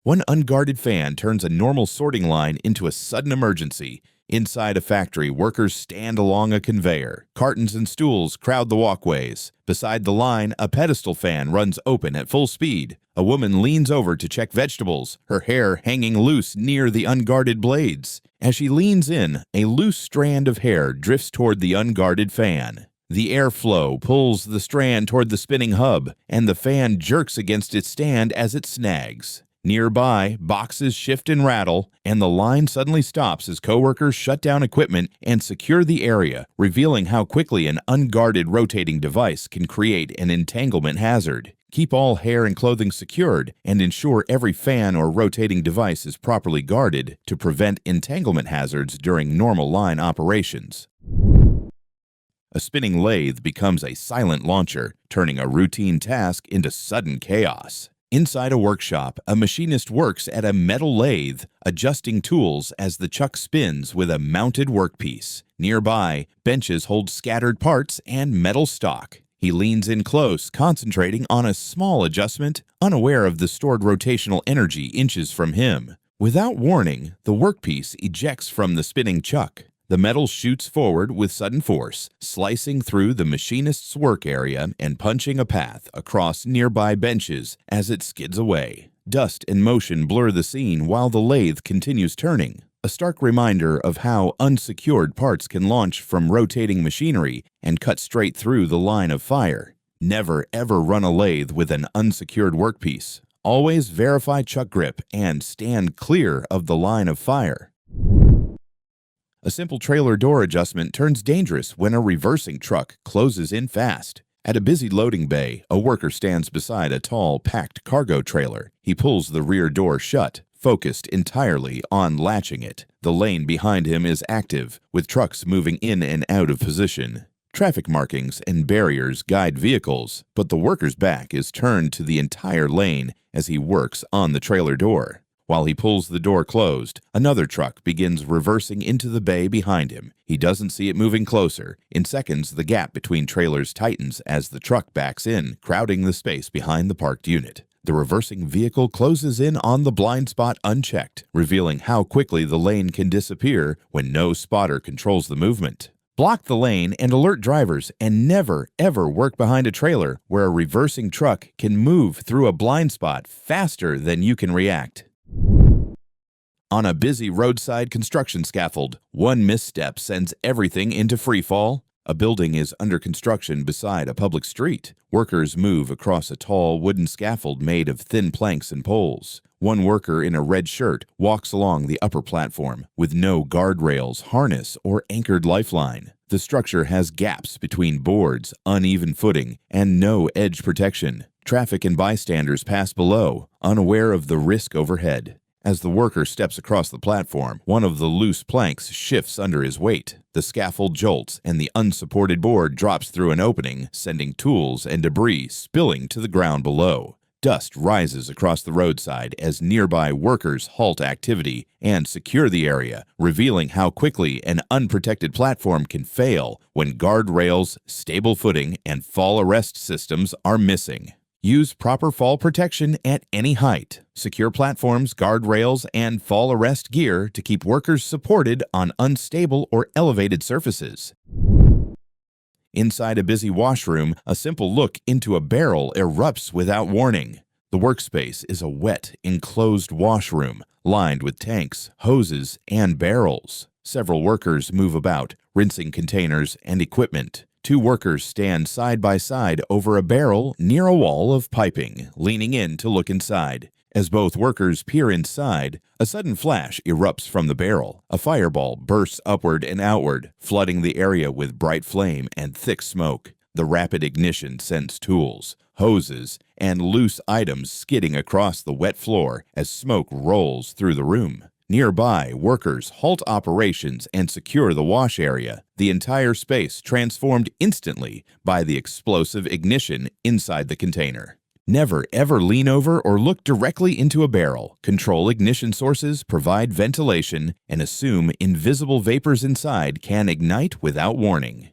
One unguarded fan turns a normal sorting line into a sudden emergency. Inside a factory, workers stand along a conveyor. Cartons and stools crowd the walkways. Beside the line, a pedestal fan runs open at full speed. A woman leans over to check vegetables, her hair hanging loose near the unguarded blades. As she leans in, a loose strand of hair drifts toward the unguarded fan. The airflow pulls the strand toward the spinning hub, and the fan jerks against its stand as it snags. Nearby, boxes shift and rattle, and the line suddenly stops as coworkers shut down equipment and secure the area, revealing how quickly an unguarded rotating device can create an entanglement hazard. Keep all hair and clothing secured, and ensure every fan or rotating device is properly guarded to prevent entanglement hazards during normal line operations. A spinning lathe becomes a silent launcher, turning a routine task into sudden chaos. Inside a workshop, a machinist works at a metal lathe, adjusting tools as the chuck spins with a mounted workpiece. Nearby, benches hold scattered parts and metal stock. He leans in close, concentrating on a small adjustment, unaware of the stored rotational energy inches from him. Without warning, the workpiece ejects from the spinning chuck. The metal shoots forward with sudden force, slicing through the machinist's work area and punching a path across nearby benches as it skids away. Dust and motion blur the scene while the lathe continues turning, a stark reminder of how unsecured parts can launch from rotating machinery and cut straight through the line of fire. Never ever run a lathe with an unsecured workpiece. Always verify chuck grip and stand clear of the line of fire. A simple trailer door adjustment turns dangerous when a reversing truck closes in fast. At a busy loading bay, a worker stands beside a tall, packed cargo trailer. He pulls the rear door shut, focused entirely on latching it. The lane behind him is active, with trucks moving in and out of position. Traffic markings and barriers guide vehicles, but the worker's back is turned to the entire lane as he works on the trailer door. While he pulls the door closed, another truck begins reversing into the bay behind him. He doesn't see it moving closer. In seconds, the gap between trailers tightens as the truck backs in, crowding the space behind the parked unit. The reversing vehicle closes in on the blind spot unchecked, revealing how quickly the lane can disappear when no spotter controls the movement. Block the lane and alert drivers, and never, ever work behind a trailer where a reversing truck can move through a blind spot faster than you can react. On a busy roadside construction scaffold, one misstep sends everything into freefall. A building is under construction beside a public street. Workers move across a tall wooden scaffold made of thin planks and poles. One worker in a red shirt walks along the upper platform with no guardrails, harness, or anchored lifeline. The structure has gaps between boards, uneven footing, and no edge protection. Traffic and bystanders pass below, unaware of the risk overhead. As the worker steps across the platform, one of the loose planks shifts under his weight. The scaffold jolts, and the unsupported board drops through an opening, sending tools and debris spilling to the ground below. Dust rises across the roadside as nearby workers halt activity and secure the area, revealing how quickly an unprotected platform can fail when guardrails, stable footing, and fall arrest systems are missing. Use proper fall protection at any height. Secure platforms, guardrails, and fall arrest gear to keep workers supported on unstable or elevated surfaces. Inside a busy washroom, a simple look into a barrel erupts without warning. The workspace is a wet, enclosed washroom lined with tanks, hoses, and barrels. Several workers move about, rinsing containers and equipment. Two workers stand side by side over a barrel near a wall of piping, leaning in to look inside. As both workers peer inside, a sudden flash erupts from the barrel. A fireball bursts upward and outward, flooding the area with bright flame and thick smoke. The rapid ignition sends tools, hoses, and loose items skidding across the wet floor as smoke rolls through the room. Nearby, workers halt operations and secure the wash area, the entire space transformed instantly by the explosive ignition inside the container. Never ever lean over or look directly into a barrel. Control ignition sources, provide ventilation, and assume invisible vapors inside can ignite without warning.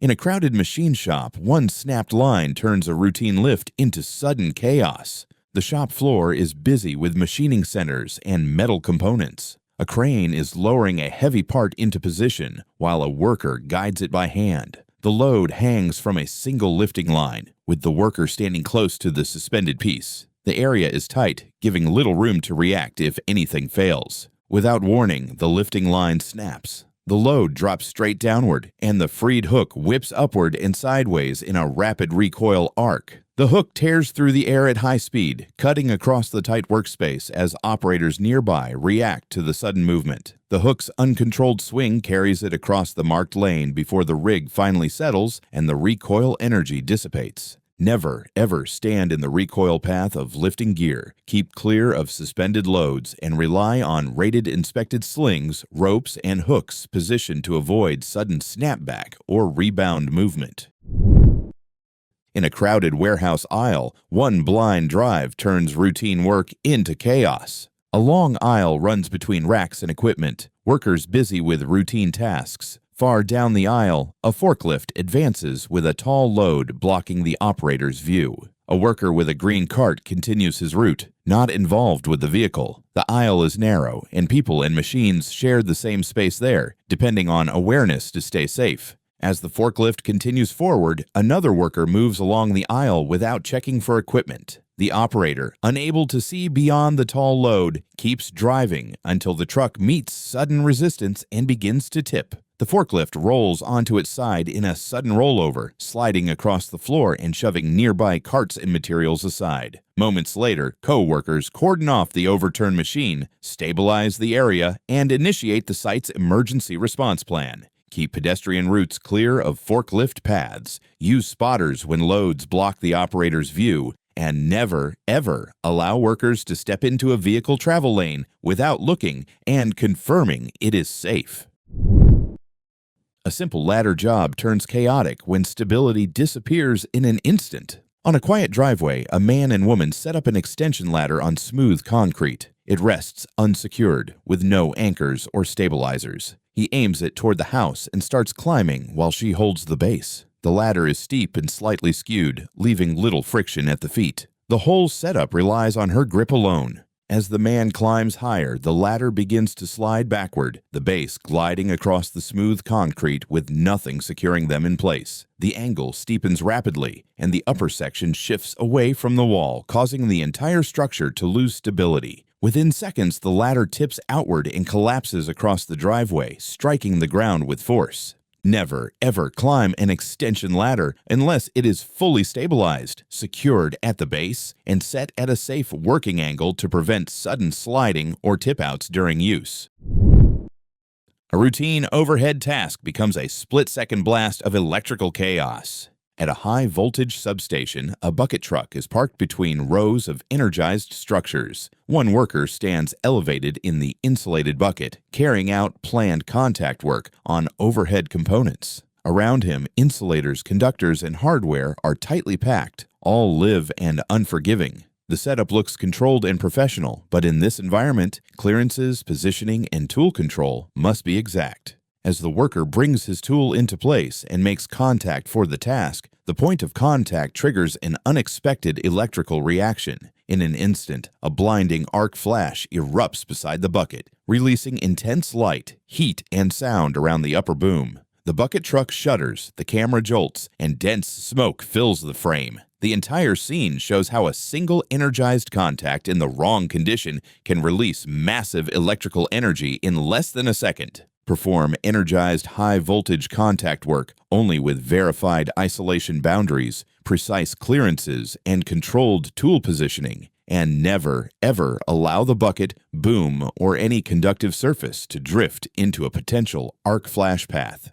In a crowded machine shop, one snapped line turns a routine lift into sudden chaos. The shop floor is busy with machining centers and metal components. A crane is lowering a heavy part into position while a worker guides it by hand. The load hangs from a single lifting line, with the worker standing close to the suspended piece. The area is tight, giving little room to react if anything fails. Without warning, the lifting line snaps. The load drops straight downward, and the freed hook whips upward and sideways in a rapid recoil arc. The hook tears through the air at high speed, cutting across the tight workspace as operators nearby react to the sudden movement. The hook's uncontrolled swing carries it across the marked lane before the rig finally settles and the recoil energy dissipates. Never, ever stand in the recoil path of lifting gear. Keep clear of suspended loads and rely on rated inspected slings, ropes, and hooks positioned to avoid sudden snapback or rebound movement. In a crowded warehouse aisle, one blind drive turns routine work into chaos. A long aisle runs between racks and equipment, workers busy with routine tasks. Far down the aisle, a forklift advances with a tall load blocking the operator's view. A worker with a green cart continues his route, not involved with the vehicle. The aisle is narrow, and people and machines share the same space there, depending on awareness to stay safe. As the forklift continues forward, another worker moves along the aisle without checking for equipment. The operator, unable to see beyond the tall load, keeps driving until the truck meets sudden resistance and begins to tip. The forklift rolls onto its side in a sudden rollover, sliding across the floor and shoving nearby carts and materials aside. Moments later, co-workers cordon off the overturned machine, stabilize the area, and initiate the site's emergency response plan. Keep pedestrian routes clear of forklift paths. Use spotters when loads block the operator's view. And never, ever allow workers to step into a vehicle travel lane without looking and confirming it is safe. A simple ladder job turns chaotic when stability disappears in an instant. On a quiet driveway, a man and woman set up an extension ladder on smooth concrete. It rests unsecured, with no anchors or stabilizers. He aims it toward the house and starts climbing while she holds the base. The ladder is steep and slightly skewed, leaving little friction at the feet. The whole setup relies on her grip alone. As the man climbs higher, the ladder begins to slide backward, the base gliding across the smooth concrete with nothing securing them in place. The angle steepens rapidly, and the upper section shifts away from the wall, causing the entire structure to lose stability. Within seconds, the ladder tips outward and collapses across the driveway, striking the ground with force. Never, ever climb an extension ladder unless it is fully stabilized, secured at the base, and set at a safe working angle to prevent sudden sliding or tip-outs during use. A routine overhead task becomes a split-second blast of electrical chaos. At a high-voltage substation, a bucket truck is parked between rows of energized structures. One worker stands elevated in the insulated bucket, carrying out planned contact work on overhead components. Around him, insulators, conductors, and hardware are tightly packed, all live and unforgiving. The setup looks controlled and professional, but in this environment, clearances, positioning, and tool control must be exact. As the worker brings his tool into place and makes contact for the task, the point of contact triggers an unexpected electrical reaction. In an instant, a blinding arc flash erupts beside the bucket, releasing intense light, heat, and sound around the upper boom. The bucket truck shudders, the camera jolts, and dense smoke fills the frame. The entire scene shows how a single energized contact in the wrong condition can release massive electrical energy in less than a second. Perform energized high-voltage contact work only with verified isolation boundaries, precise clearances, and controlled tool positioning. And never, ever allow the bucket, boom, or any conductive surface to drift into a potential arc flash path.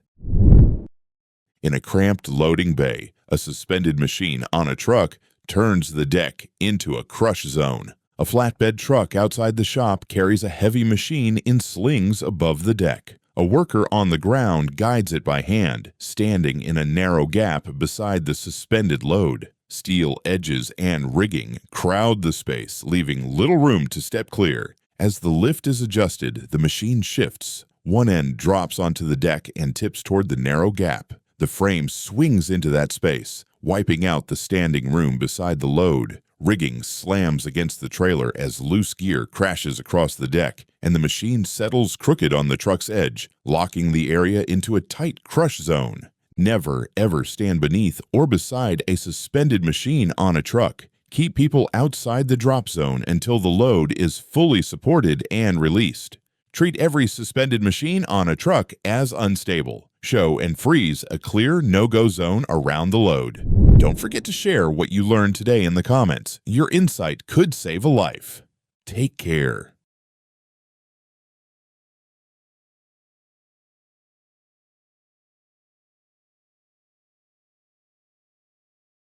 In a cramped loading bay, a suspended machine on a truck turns the deck into a crush zone. A flatbed truck outside the shop carries a heavy machine in slings above the deck. A worker on the ground guides it by hand, standing in a narrow gap beside the suspended load. Steel edges and rigging crowd the space, leaving little room to step clear. As the lift is adjusted, the machine shifts. One end drops onto the deck and tips toward the narrow gap. The frame swings into that space, wiping out the standing room beside the load. Rigging slams against the trailer as loose gear crashes across the deck, and the machine settles crooked on the truck's edge, locking the area into a tight crush zone. Never, ever stand beneath or beside a suspended machine on a truck. Keep people outside the drop zone until the load is fully supported and released. Treat every suspended machine on a truck as unstable. Show and freeze a clear no-go zone around the load. Don't forget to share what you learned today in the comments. Your insight could save a life. Take care.